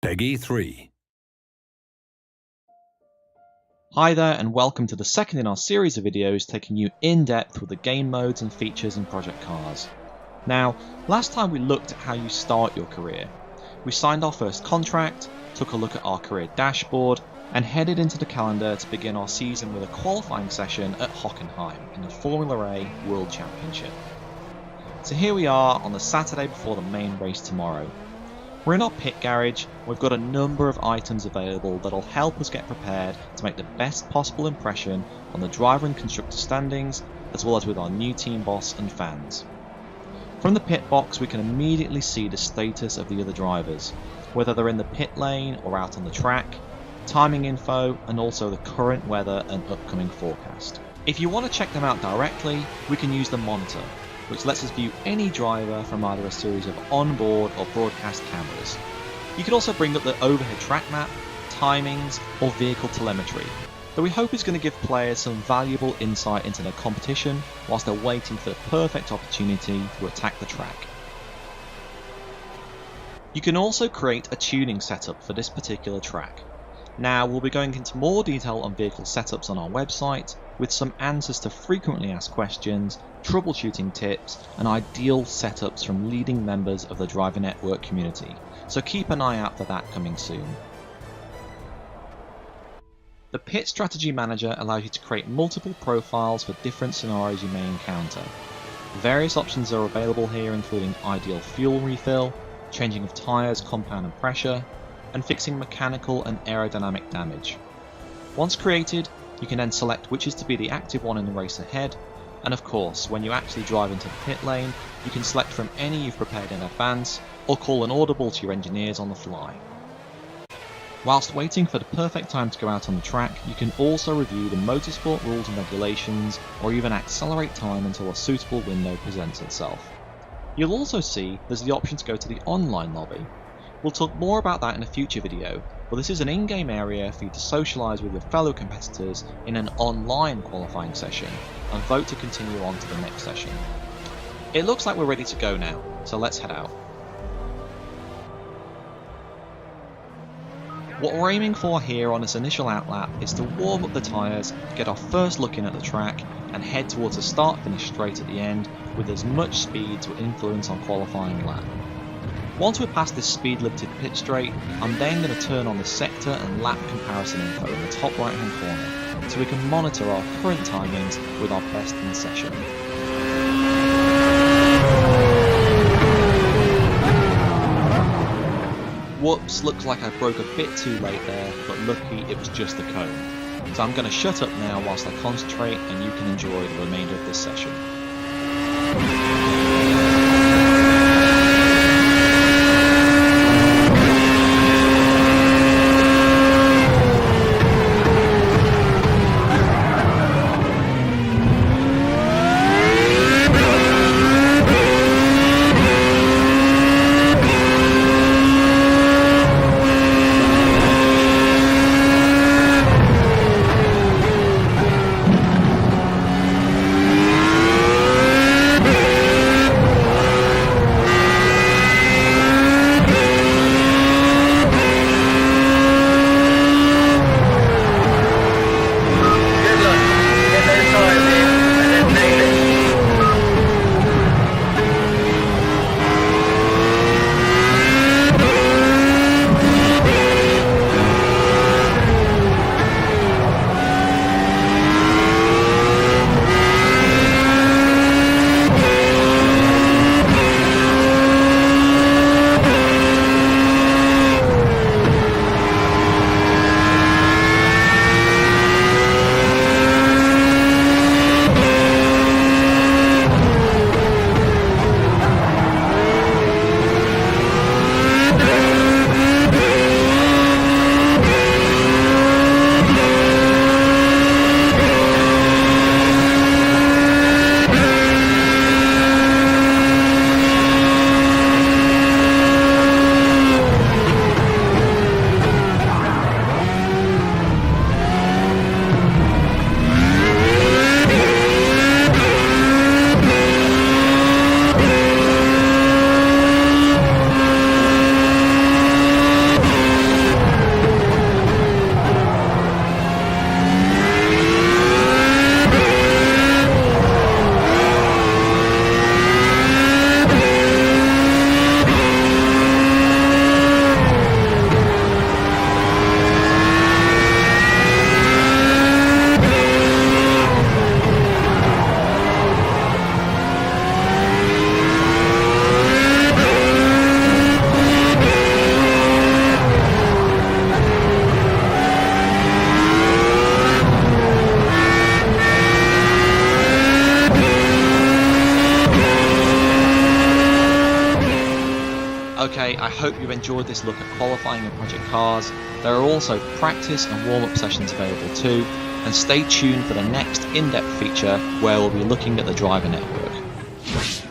Peggy 3. Hi there and welcome to the second in our series of videos taking you in depth with the game modes and features in Project Cars. Now, last time we looked at how you start your career. We signed our first contract, took a look at our career dashboard, and headed into the calendar to begin our season with a qualifying session at Hockenheim in the Formula A World Championship. So here we are on the Saturday before the main race tomorrow. We're in our pit garage, we've got a number of items available that'll help us get prepared to make the best possible impression on the driver and constructor standings, as well as with our new team boss and fans. From the pit box we can immediately see the status of the other drivers, whether they're in the pit lane or out on the track, timing info, and also the current weather and upcoming forecast. If you want to check them out directly, we can use the monitor, which lets us view any driver from either a series of onboard or broadcast cameras. You can also bring up the overhead track map, timings, or vehicle telemetry, that we hope is going to give players some valuable insight into their competition whilst they're waiting for the perfect opportunity to attack the track. You can also create a tuning setup for this particular track. Now, we'll be going into more detail on vehicle setups on our website, with some answers to frequently asked questions, troubleshooting tips, and ideal setups from leading members of the driver network community, so keep an eye out for that coming soon. The Pit Strategy Manager allows you to create multiple profiles for different scenarios you may encounter. Various options are available here, including ideal fuel refill, changing of tyres, compound and pressure, and fixing mechanical and aerodynamic damage. Once created, you can then select which is to be the active one in the race ahead, and of course, when you actually drive into the pit lane, you can select from any you've prepared in advance, or call an audible to your engineers on the fly. Whilst waiting for the perfect time to go out on the track, you can also review the motorsport rules and regulations, or even accelerate time until a suitable window presents itself. You'll also see there's the option to go to the online lobby. We'll talk more about that in a future video, but this is an in-game area for you to socialise with your fellow competitors in an online qualifying session, and vote to continue on to the next session. It looks like we're ready to go now, so let's head out. What we're aiming for here on this initial outlap is to warm up the tyres, get our first look in at the track, and head towards a start-finish straight at the end with as much speed to influence our qualifying lap. Once we're past this speed-limited pit straight, I'm then going to turn on the sector and lap comparison info in the top right hand corner, so we can monitor our current timings with our best in session. Whoops, looks like I broke a bit too late there, but lucky it was just the cone. So I'm going to shut up now whilst I concentrate and you can enjoy the remainder of this session. hope you've enjoyed this look at qualifying in project cars. There are also practice and warm-up sessions available too, and stay tuned for the next in-depth feature where we'll be looking at the driver network.